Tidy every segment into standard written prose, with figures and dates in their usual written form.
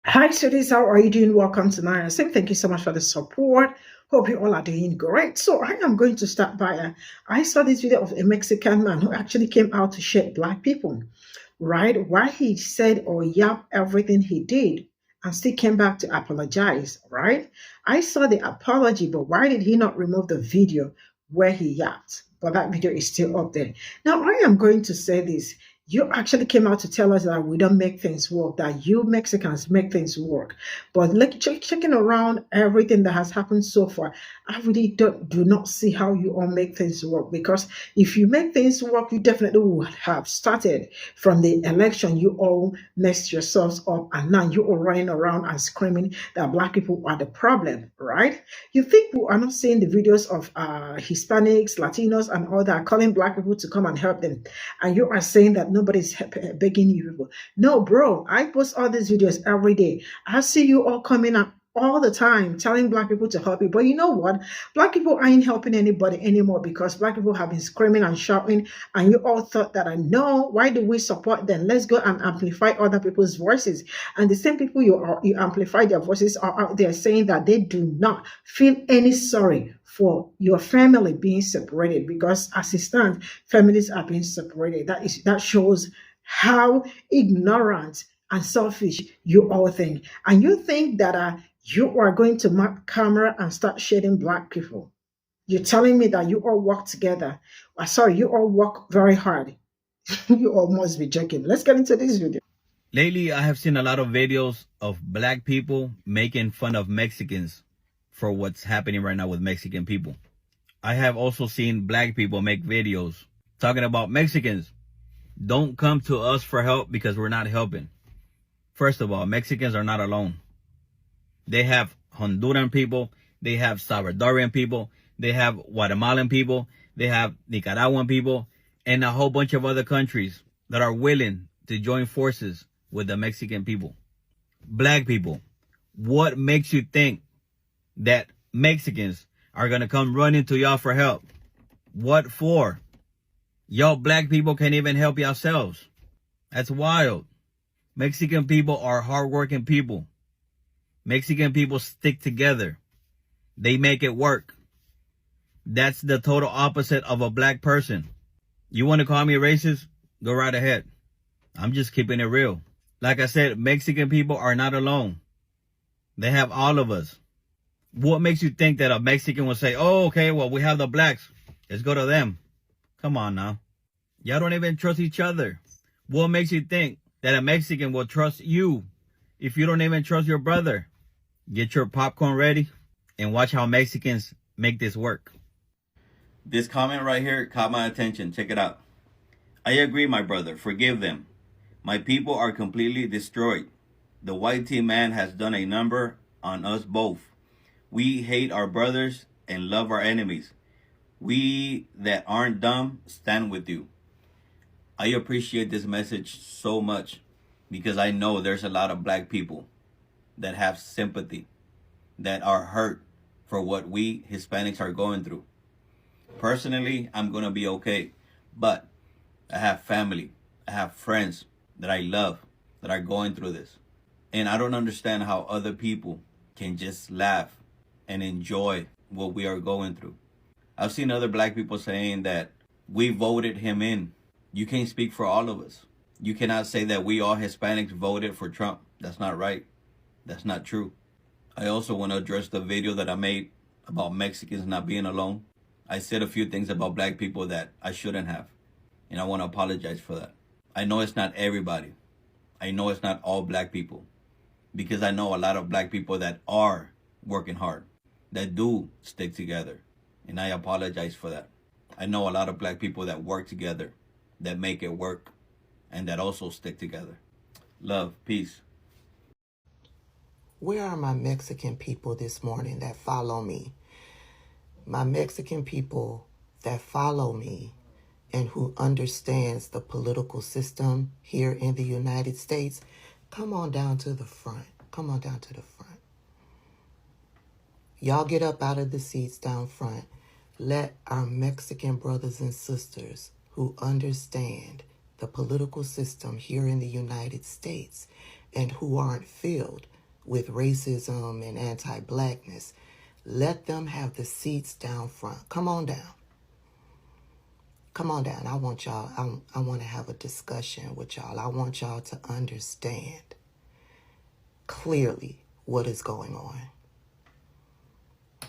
Hi, students. How are you doing? Welcome to ncêled. Thank you so much for the support. Hope you all are doing great. So I am going to start by, I saw this video of a Mexican man who actually came out to shade black people, right? Why he said or yapped everything he did and still came back to apologize, right? I saw the apology, but why did he not remove the video where he yapped? But that video is still up there. Now, I am going to say this. You actually came out to tell us that we don't make things work, that you Mexicans make things work. But checking around everything that has happened so far, I really do not see how you all make things work. Because if you make things work, you definitely would have started from the election. You all messed yourselves up, and now you all running around and screaming that black people are the problem, right? You think we are not seeing the videos of Hispanics, Latinos, and all that calling black people to come and help them, and you are saying that nobody's begging you people. No, bro, I post all these videos every day. I see you all coming up all the time telling black people to help you. But you know what? Black people ain't helping anybody anymore because black people have been screaming and shouting, and you all thought that I know. Why do we support them? Let's go and amplify other people's voices. And the same people you amplify their voices are out there saying that they do not feel any sorry for your family being separated, because as it stands, families are being separated. That shows how ignorant and selfish you all think. And you think that you are going to mark camera and start shading black people. You're telling me that you all work together. Sorry, you all work very hard. You all must be joking. Let's get into this video. Lately, I have seen a lot of videos of black people making fun of Mexicans for what's happening right now with Mexican people. I have also seen black people make videos talking about Mexicans. Don't come to us for help because we're not helping. First of all, Mexicans are not alone. They have Honduran people, they have Salvadorian people, they have Guatemalan people, they have Nicaraguan people, and a whole bunch of other countries that are willing to join forces with the Mexican people. Black people, what makes you think that Mexicans are going to come running to y'all for help? What for? Y'all black people can't even help yourselves. That's wild. Mexican people are hardworking people. Mexican people stick together. They make it work. That's the total opposite of a black person. You want to call me racist? Go right ahead. I'm just keeping it real. Like I said, Mexican people are not alone. They have all of us. What makes you think that a Mexican will say, oh, okay, well, we have the blacks. Let's go to them. Come on now. Y'all don't even trust each other. What makes you think that a Mexican will trust you if you don't even trust your brother? Get your popcorn ready and watch how Mexicans make this work. This comment right here caught my attention. Check it out. I agree, my brother. Forgive them. My people are completely destroyed. The white team man has done a number on us both. We hate our brothers and love our enemies. We that aren't dumb stand with you. I appreciate this message so much because I know there's a lot of black people that have sympathy, that are hurt for what we Hispanics are going through. Personally, I'm going to be okay, but I have family, I have friends that I love that are going through this. And I don't understand how other people can just laugh and enjoy what we are going through. I've seen other black people saying that we voted him in. You can't speak for all of us. You cannot say that we all Hispanics voted for Trump. That's not right. That's not true. I also want to address the video that I made about Mexicans not being alone. I said a few things about black people that I shouldn't have, and I want to apologize for that. I know it's not everybody. I know it's not all black people, because I know a lot of black people that are working hard, that do stick together, and I apologize for that. I know a lot of black people that work together, that make it work, and that also stick together. Love, peace. Where are my Mexican people this morning that follow me? My Mexican people that follow me and who understands the political system here in the United States, come on down to the front. Come on down to the front. Y'all get up out of the seats down front. Let our Mexican brothers and sisters who understand the political system here in the United States and who aren't filled with racism and anti-blackness. Let them have the seats down front. Come on down. Come on down. I want y'all, I want to have a discussion with y'all. I want y'all to understand clearly what is going on.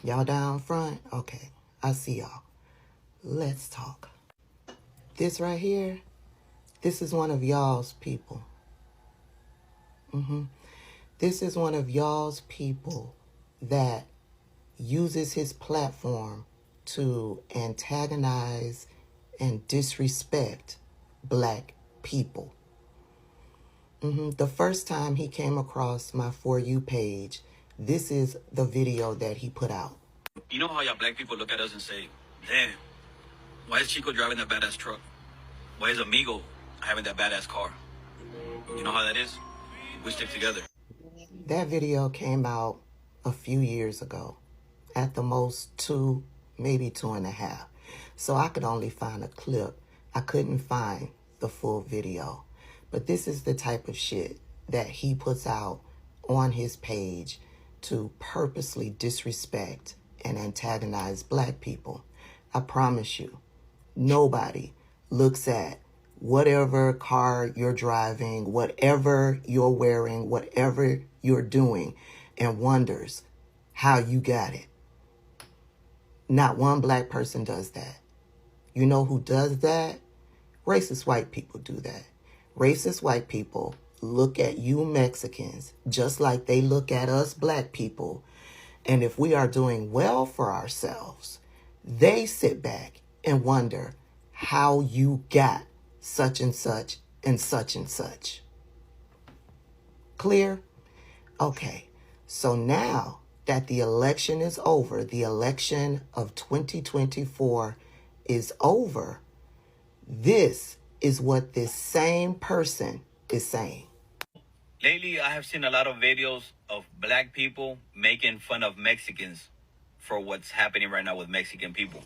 Y'all down front? Okay, I see y'all. Let's talk. This right here, this is one of y'all's people. This is one of y'all's people that uses his platform to antagonize and disrespect black people. The first time he came across my For You page, this is the video that he put out. You know how y'all black people look at us and say, damn, why is Chico driving that badass truck? Why is Amigo having that badass car? You know how that is? We stick together. That video came out a few years ago, at the most 2, maybe 2.5. So I could only find a clip. I couldn't find the full video. But this is the type of shit that he puts out on his page to purposely disrespect and antagonize black people. I promise you, nobody looks at whatever car you're driving, whatever you're wearing, whatever you're doing, and wonders how you got it. Not one black person does that. You know who does that? Racist white people do that. Racist white people look at you Mexicans just like they look at us black people. And if we are doing well for ourselves, they sit back and wonder how you got such and such and such and such. Clear? Okay. So now that the election is over, the election of 2024 is over, this is what this same person is saying. Lately, I have seen a lot of videos of black people making fun of Mexicans for what's happening right now with Mexican people.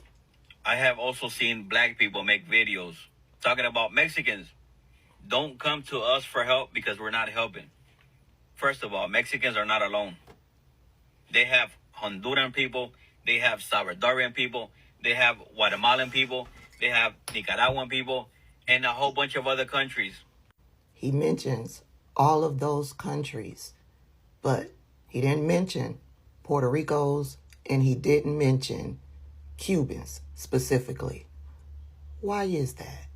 I have also seen black people make videos talking about Mexicans. Don't come to us for help because we're not helping. First of all, Mexicans are not alone. They have Honduran people, they have Salvadorian people, they have Guatemalan people, they have Nicaraguan people, and a whole bunch of other countries. He mentions all of those countries, but he didn't mention Puerto Ricos and he didn't mention Cubans specifically. Why is that?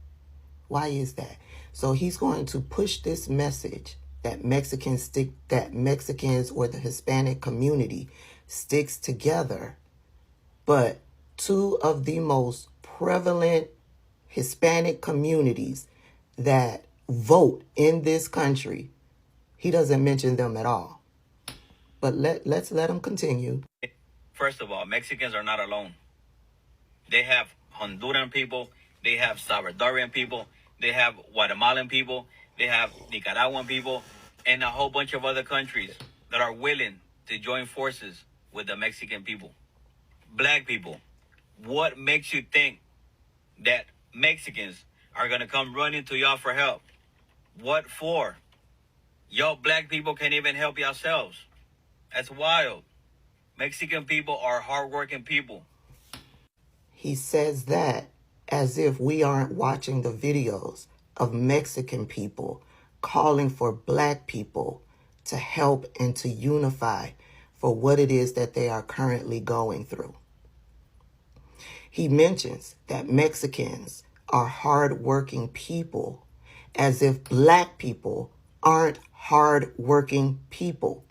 Why is that? So he's going to push this message that Mexicans or the Hispanic community sticks together, but 2 of the most prevalent Hispanic communities that vote in this country, he doesn't mention them at all. But let's let him continue. First of all, Mexicans are not alone. They have Honduran people, they have Salvadorian people, they have Guatemalan people, they have Nicaraguan people, and a whole bunch of other countries that are willing to join forces with the Mexican people. Black people, what makes you think that Mexicans are going to come running to y'all for help? What for? Y'all black people can't even help yourselves. That's wild. Mexican people are hardworking people. He says that as if we aren't watching the videos of Mexican people calling for black people to help and to unify for what it is that they are currently going through. He mentions that Mexicans are hardworking people, as if black people aren't hardworking people.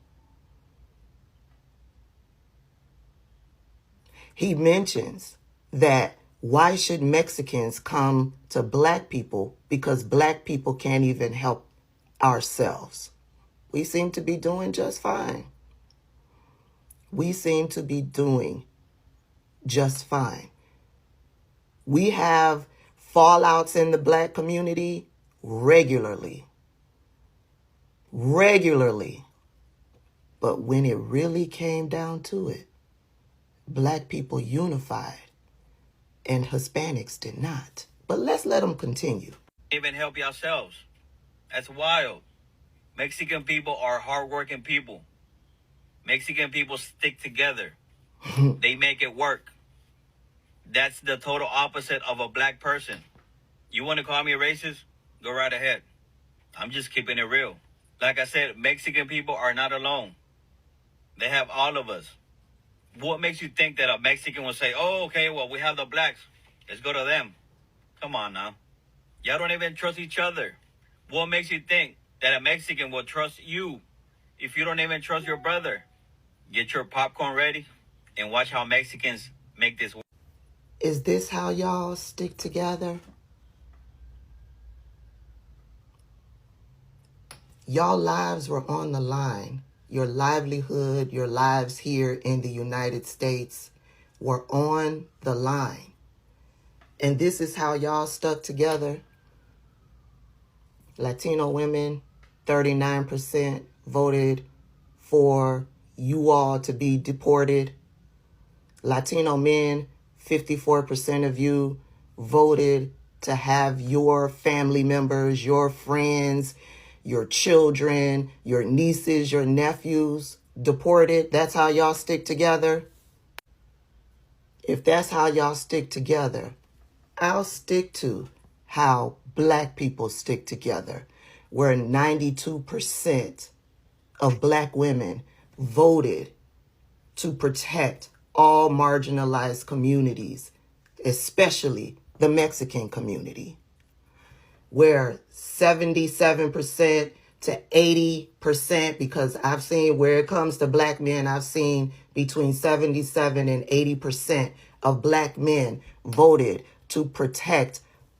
He mentions that why should Mexicans come to black people because black people can't even help ourselves? We seem to be doing just fine. We seem to be doing just fine. We have fallouts in the black community regularly. But when it really came down to it, black people unified and Hispanics did not. But let's let them continue. Even help yourselves. That's wild. Mexican people are hardworking people. Mexican people stick together. They make it work. That's the total opposite of a black person. You want to call me a racist? Go right ahead. I'm just keeping it real. Like I said, Mexican people are not alone. They have all of us. What makes you think that a Mexican will say, oh, okay, well, we have the blacks. Let's go to them. Come on now. Y'all don't even trust each other. What makes you think that a Mexican will trust you if you don't even trust your brother? Get your popcorn ready and watch how Mexicans make this work. Is this how y'all stick together? Y'all lives were on the line. Your livelihood, your lives here in the United States were on the line. And this is how y'all stuck together. Latino women, 39% voted for you all to be deported. Latino men, 54% of you voted to have your family members, your friends, your children, your nieces, your nephews deported. That's how y'all stick together. If that's how y'all stick together, I'll stick to how black people stick together, where 92% of black women voted to protect all marginalized communities, especially the Mexican community, where 77% to 80%, because I've seen where it comes to black men, I've seen between 77 and 80% of black men voted to protect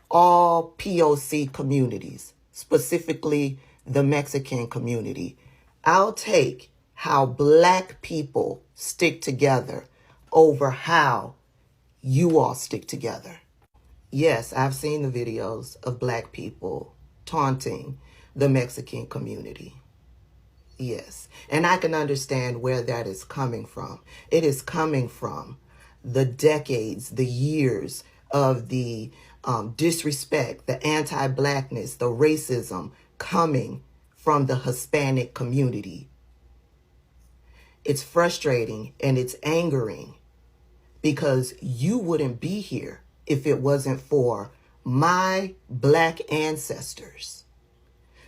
all POC communities, specifically the Mexican community. I'll take how black people stick together over how you all stick together. Yes, I've seen the videos of black people taunting the Mexican community. Yes, and I can understand where that is coming from. It is coming from the decades, the years of the disrespect, the anti-blackness, the racism coming from the Hispanic community. It's frustrating and it's angering because you wouldn't be here if it wasn't for my black ancestors.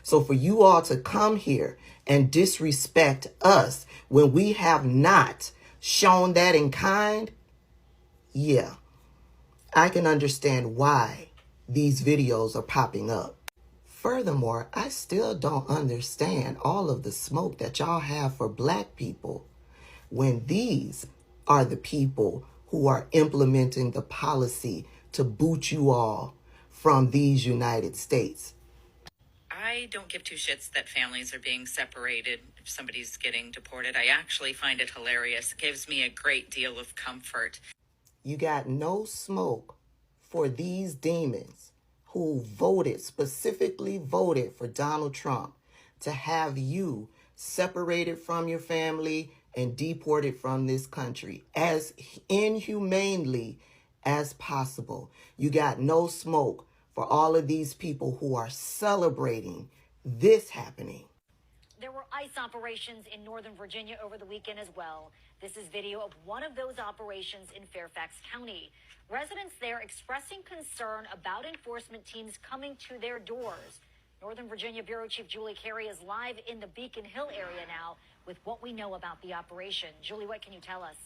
So for you all to come here and disrespect us when we have not shown that in kind, yeah, I can understand why these videos are popping up. Furthermore, I still don't understand all of the smoke that y'all have for black people when these are the people who are implementing the policy to boot you all from these United States. I don't give two shits that families are being separated if somebody's getting deported. I actually find it hilarious. It gives me a great deal of comfort. You got no smoke for these demons who specifically voted for Donald Trump to have you separated from your family and deported from this country as inhumanely as possible. You got no smoke for all of these people who are celebrating this happening. There were ICE operations in Northern Virginia over the weekend as well. This is video of one of those operations in Fairfax County. Residents there expressing concern about enforcement teams coming to their doors. Northern Virginia Bureau Chief Julie Carey is live in the Beacon Hill area now with what we know about the operation. Julie, what can you tell us?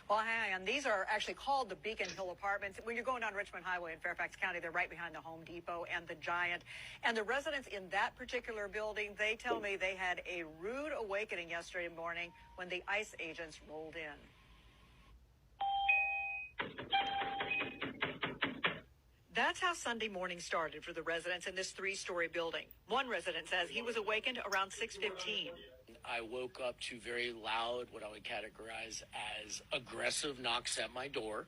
Well, hang on. These are actually called the Beacon Hill Apartments. When you're going down Richmond Highway in Fairfax County, they're right behind the Home Depot and the Giant. And the residents in that particular building, they tell me they had a rude awakening yesterday morning when the ICE agents rolled in. That's how Sunday morning started for the residents in this three-story building. One resident says he was awakened around 6:15. I woke up to very loud, what I would categorize as aggressive knocks at my door.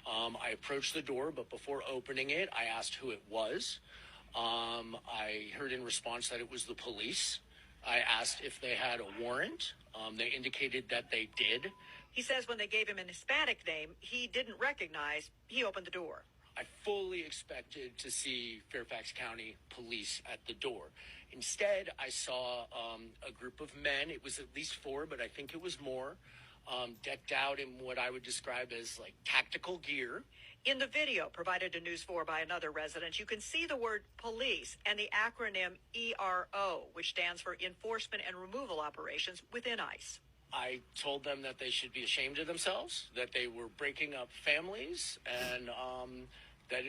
I approached the door, but before opening it, I asked who it was. I heard in response that it was the police. I asked if they had a warrant. They indicated that they did. He says when they gave him an Hispanic name he didn't recognize, he opened the door. I fully expected to see Fairfax County police at the door. Instead, I saw a group of men. It was at least 4, but I think it was more, decked out in what I would describe as like tactical gear. In the video provided to News 4 by another resident, you can see the word police and the acronym ERO, which stands for Enforcement and Removal Operations within ICE. I told them that they should be ashamed of themselves, that they were breaking up families, and that,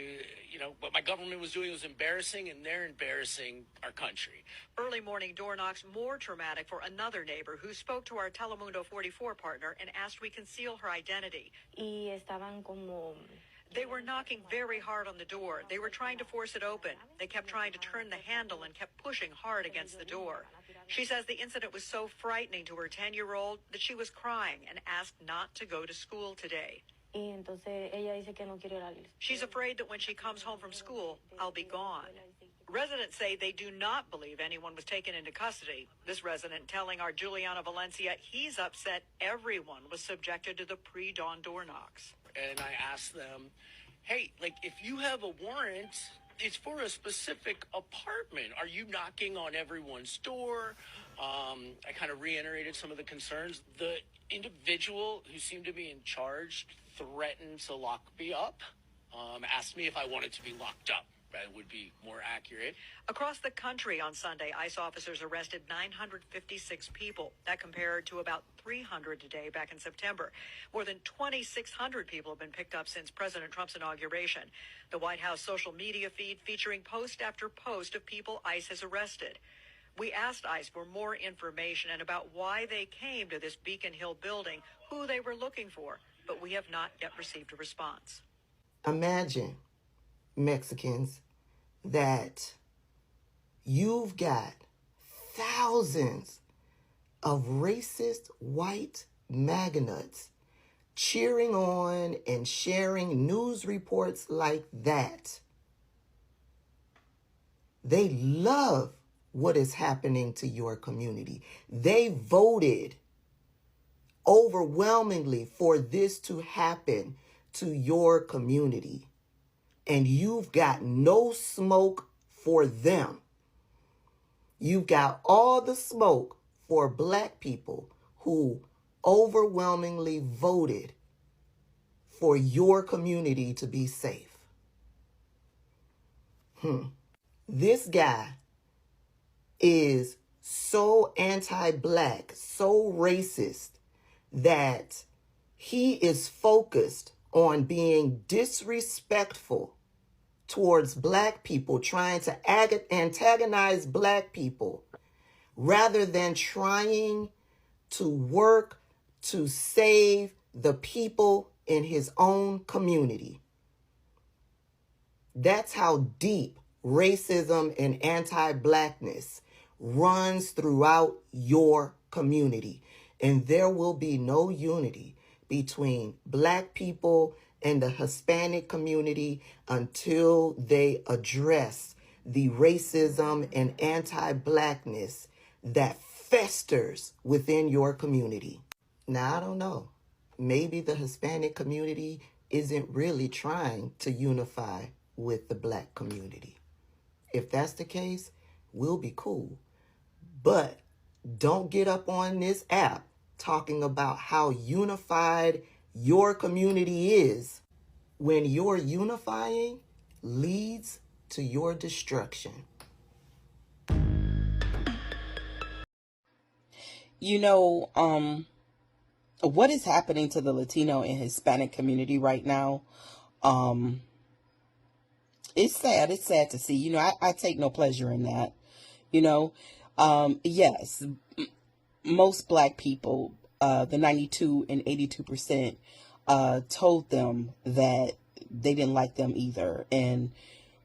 what my government was doing was embarrassing, and they're embarrassing our country. Early morning door knocks more traumatic for another neighbor who spoke to our Telemundo 44 partner and asked we conceal her identity. They were knocking very hard on the door. They were trying to force it open. They kept trying to turn the handle and kept pushing hard against the door. She says the incident was so frightening to her 10-year-old that she was crying and asked not to go to school today. She's afraid that when she comes home from school, I'll be gone. Residents say they do not believe anyone was taken into custody. This resident telling our Juliana Valencia he's upset everyone was subjected to the pre-dawn door knocks. And I asked them, hey, if you have a warrant, it's for a specific apartment. Are you knocking on everyone's door? I kind of reiterated some of the concerns. The individual who seemed to be in charge threatened to lock me up, asked me if I wanted to be locked up. That would be more accurate. Across the country on Sunday, ICE officers arrested 956 people. That compared to about 300 today back in September. More than 2,600 people have been picked up since President Trump's inauguration. The White House social media feed featuring post after post of people ICE has arrested. We asked ICE for more information and about why they came to this Beacon Hill building, who they were looking for, but we have not yet received a response. Imagine, Mexicans, that you've got thousands of racist white magnates cheering on and sharing news reports like that. They love what is happening to your community. They voted overwhelmingly for this to happen to your community. And you've got no smoke for them. You've got all the smoke for Black people who overwhelmingly voted for your community to be safe. This guy is so anti-Black, so racist, that he is focused on being disrespectful towards Black people, trying to antagonize Black people, rather than trying to work to save the people in his own community. That's how deep racism and anti-Blackness runs throughout your community. And there will be no unity between Black people and the Hispanic community until they address the racism and anti-Blackness that festers within your community. Now, I don't know. Maybe the Hispanic community isn't really trying to unify with the Black community. If that's the case, we'll be cool. But don't get up on this app talking about how unified your community is when your unifying leads to your destruction. What is happening to the Latino and Hispanic community right now? It's sad. It's sad to see. I take no pleasure in that. Yes, most Black people, the 92 and 82%, told them that they didn't like them either. And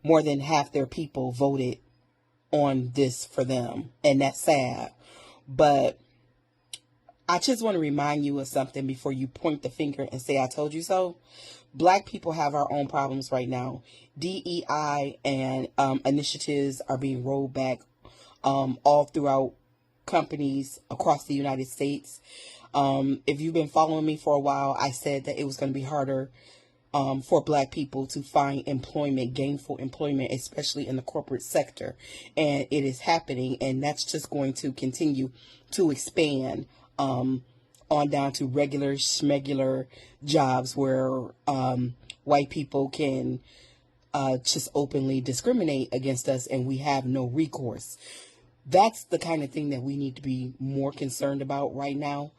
more than half their people voted on this for them. And that's sad. But I just want to remind you of something before you point the finger and say, I told you so. Black people have our own problems right now. DEI and initiatives are being rolled back all throughout companies across the United States. If you've been following me for a while, I said that it was going to be harder for Black people to find employment, gainful employment, especially in the corporate sector. And it is happening, and that's just going to continue to expand on down to regular, schmegular jobs where white people can just openly discriminate against us and we have no recourse. That's the kind of thing that we need to be more concerned about right now.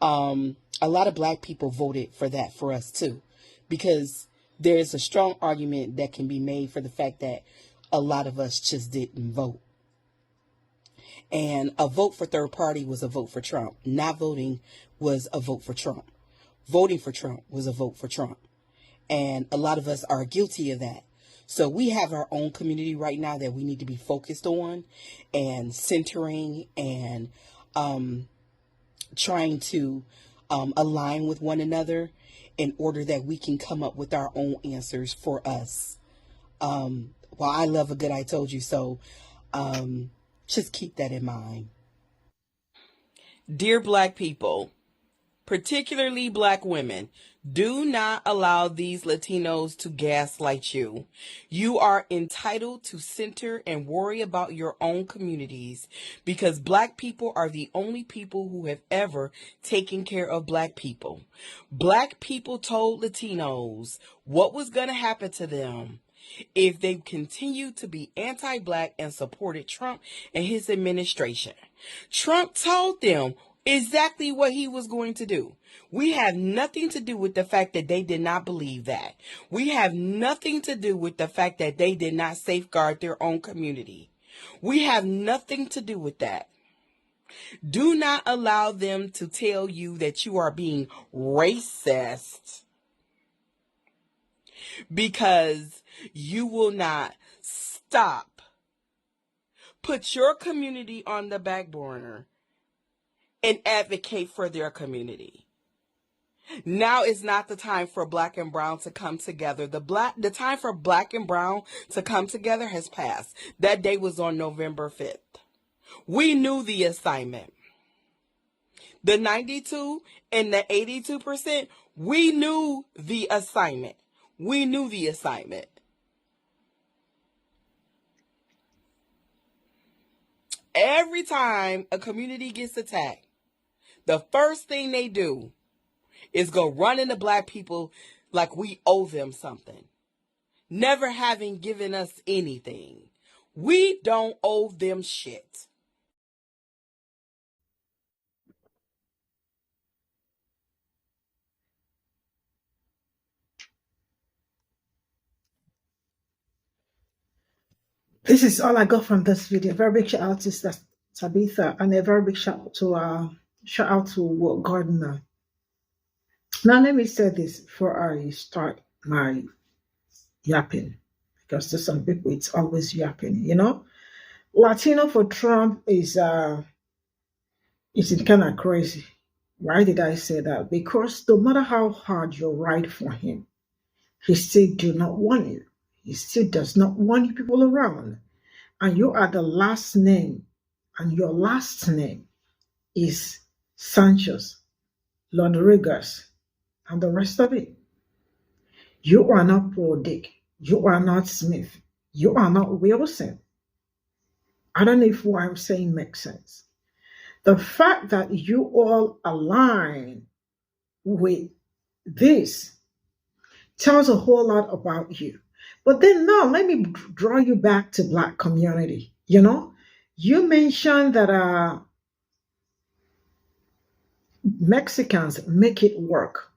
A lot of Black people voted for that for us too, because there's a strong argument that can be made for the fact that a lot of us just didn't vote. And a vote for third party was a vote for Trump. Not voting was a vote for Trump. Voting for Trump was a vote for Trump. And a lot of us are guilty of that. So we have our own community right now that we need to be focused on and centering and trying to align with one another in order that we can come up with our own answers for us. Well, I love a good I told you so. Just keep that in mind. Dear Black people, particularly Black women, do not allow these Latinos to gaslight you. You are entitled to center and worry about your own communities because Black people are the only people who have ever taken care of Black people. Black people told Latinos what was going to happen to them if they continued to be anti-Black and supported Trump and his administration. Trump told them exactly what he was going to do. We have nothing to do with the fact that they did not believe that. We have nothing to do with the fact that they did not safeguard their own community. We have nothing to do with that. Do not allow them to tell you that you are being racist, because you will not stop. Put your community on the back burner and advocate for their community. Now is not the time for Black and brown to come together. The time for Black and brown to come together has passed. That day was on November 5th. We knew the assignment. The 92 and the 82%, we knew the assignment. We knew the assignment. Every time a community gets attacked, the first thing they do is go run into Black people like we owe them something, never having given us anything. We don't owe them shit. This is all I got from this video. Very big shout out to Tabitha, and a very big shout out to Gardner. Now let me say this before I start my yapping, because to some people it's always yapping. You know, Latino for Trump is it's kind of crazy. Why did I say that? Because no matter how hard you ride for him, he still do not want you. He still does not want you people around. And you are the last name, and your last name is Sanchez, Rodriguez, and the rest of it. You are not Paul Dick. You are not Smith. You are not Wilson. I don't know if what I'm saying makes sense. The fact that you all align with this tells a whole lot about you. But then now let me draw you back to Black community. You know, you mentioned that Mexicans make it work.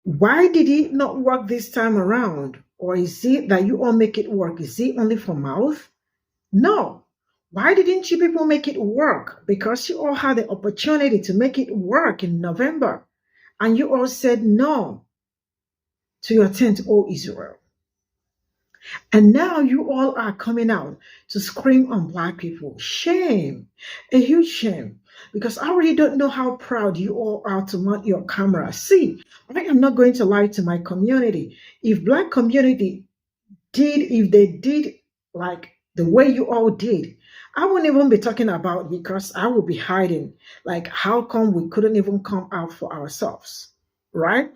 Why did it not work this time around? Or is it that you all make it work? Is it only for mouth? No. Why didn't you people make it work? Because you all had the opportunity to make it work in November. And you all said no to your tent, O Israel. And now you all are coming out to scream on Black people. Shame, a huge shame, because I really don't know how proud you all are to mount your camera. See, I am not going to lie to my community. If Black community if they did like the way you all did, I wouldn't even be talking about it, because I would be hiding. Like, how come we couldn't even come out for ourselves, right?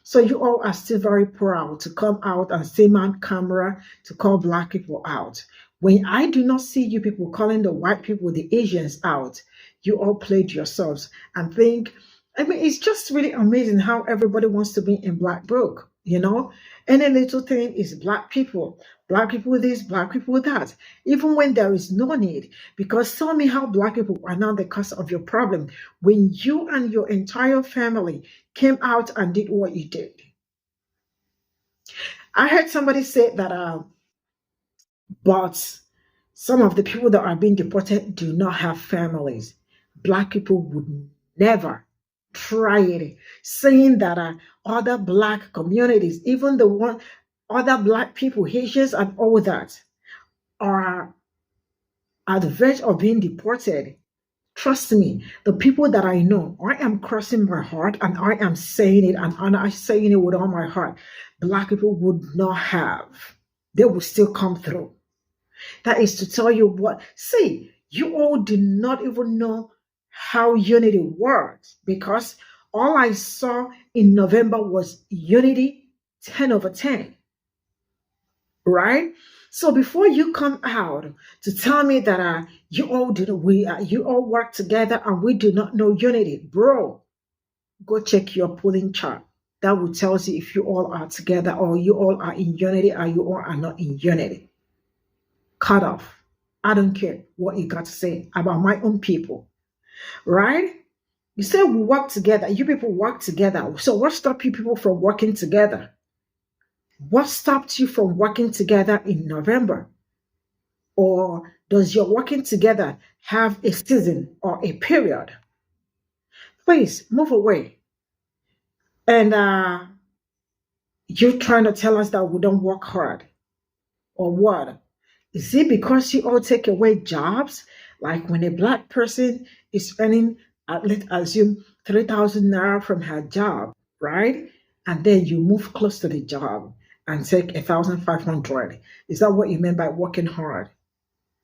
So you all are still very proud to come out and say man camera to call black people out. When I do not see you people calling the white people, the Asians out, you all played yourselves and think, I mean, it's just really amazing how everybody wants to be in black book, you know? Any little thing is black people this, black people that, even when there is no need. Because tell me how black people are not the cause of your problem when you and your entire family came out and did what you did. I heard somebody say that, but some of the people that are being deported do not have families. Black people would never try it, saying that other black communities, even the one other black people, Haitians and all that, are at the verge of being deported. Trust me, the people that I know, I am crossing my heart and I am saying it and I'm saying it with all my heart. Black people would not have. They will still come through. That is to tell you what. See, you all do not even know how unity works because all I saw in November was unity 10 over 10. Right? So before you come out to tell me that you all work together and we do not know unity, bro, go check your polling chart. That will tell you if you all are together or you all are in unity or you all are not in unity. Cut off. I don't care what you got to say about my own people, right? You say we work together. You people work together. So what stopped you people from working together? What stopped you from working together in November? Or does your working together have a season or a period? Please move away. And you're trying to tell us that we don't work hard or what? Is it because you all take away jobs? Like when a black person is earning, let's assume 3,000 naira from her job, right? And then you move close to the job and take 1,500. Is that what you meant by working hard?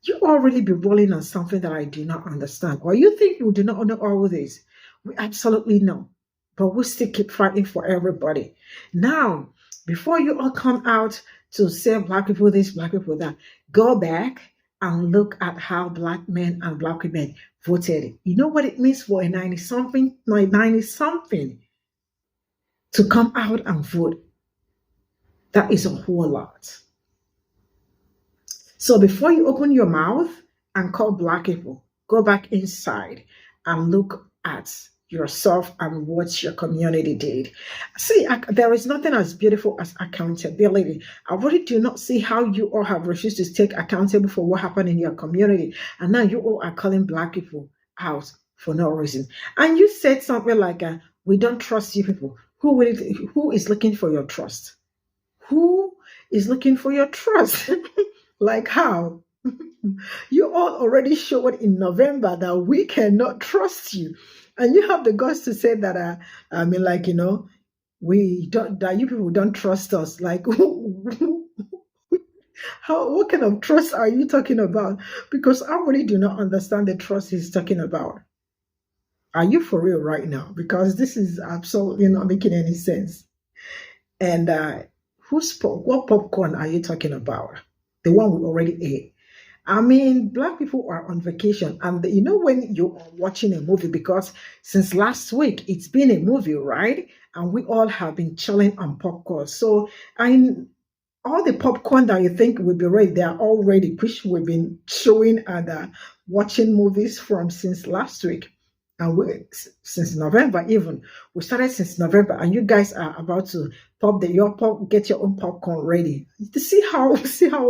You all really be rolling on something that I do not understand. Or you think we do not know all of this? We absolutely know. But we still keep fighting for everybody. Now, before you all come out to say black people this, black people that, go back and look at how black men and black women voted. You know what it means for a 90-something to come out and vote? That is a whole lot. So before you open your mouth and call black people, go back inside and look at yourself and what your community did. See, there is nothing as beautiful as accountability. I really do not see how you all have refused to take accountable for what happened in your community. And now you all are calling black people out for no reason. And you said something like, we don't trust you people. Who is looking for your trust? Who is looking for your trust? Like how? You all already showed in November that we cannot trust you. And you have the guts to say that, we don't, that you people don't trust us. Like, what kind of trust are you talking about? Because I really do not understand the trust he's talking about. Are you for real right now? Because this is absolutely not making any sense. And what popcorn are you talking about? The one we already ate. I mean, black people are on vacation. And you know when you're watching a movie, because since last week, it's been a movie, right? And we all have been chilling on popcorn. So all the popcorn that you think will be ready, they are all ready, which we've been showing and watching movies from since last week. And since November even. We started since November, and you guys are about to get your own popcorn ready. To see how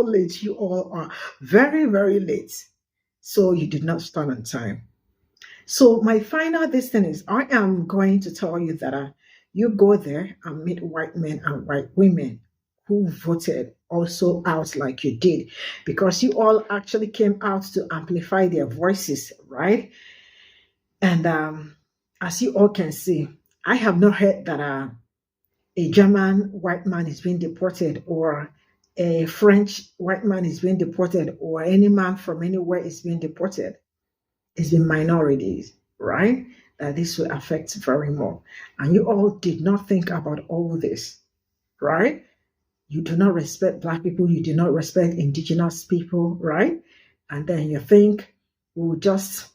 late you all are. Very, very late. So you did not start on time. So my final thing is, I am going to tell you that you go there and meet white men and white women who voted also out like you did, because you all actually came out to amplify their voices, right? And as you all can see, I have not heard that a German white man is being deported, or a French white man is being deported, or any man from anywhere is being deported. It's been minorities, right? that this will affect very more. And you all did not think about all this, right? You do not respect Black people, you do not respect indigenous people, right? And then you think we'll just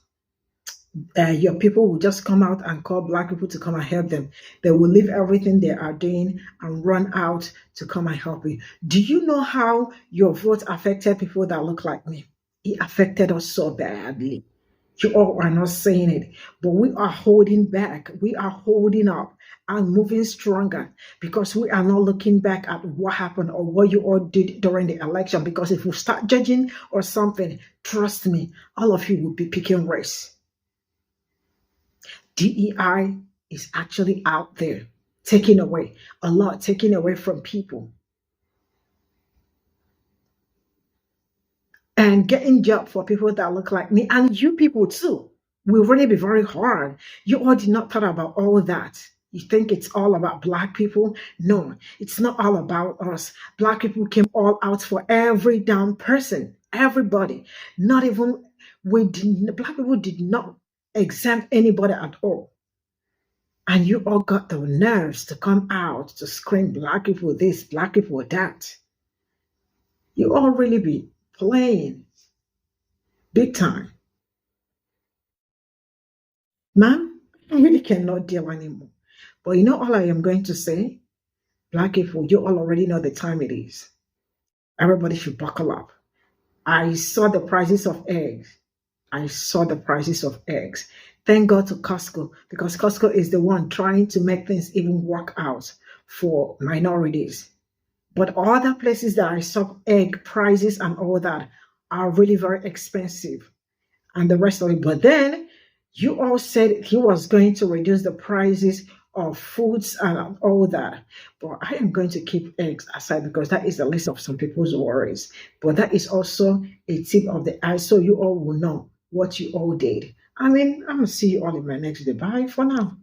your people will just come out and call Black people to come and help them. They will leave everything they are doing and run out to come and help you. Do you know how your vote affected people that look like me? It affected us so badly. You all are not saying it, but we are holding back. We are holding up and moving stronger because we are not looking back at what happened or what you all did during the election. Because if we start judging or something, trust me, all of you will be picking race. DEI is actually out there taking away a lot, taking away from people. And getting jobs for people that look like me and you people too will really be very hard. You all did not thought about all that. You think it's all about Black people? No, it's not all about us. Black people came all out for every damn person, everybody. Not even Black people did not exempt anybody at all. And you all got the nerves to come out to scream Black people this, Black people that. You all really be playing big time. Man, I really cannot deal anymore. But you know all I am going to say? Black people, you all already know the time it is. Everybody should buckle up. I saw the prices of eggs. Thank God to Costco, because Costco is the one trying to make things even work out for minorities. But other places that I saw egg prices and all that are really very expensive. And the rest of it. But then you all said he was going to reduce the prices of foods and all that. But I am going to keep eggs aside because that is the list of some people's worries. But that is also a tip of the eye so you all will know what you all did. I mean, I'm going to see you all in my next day. Bye for now.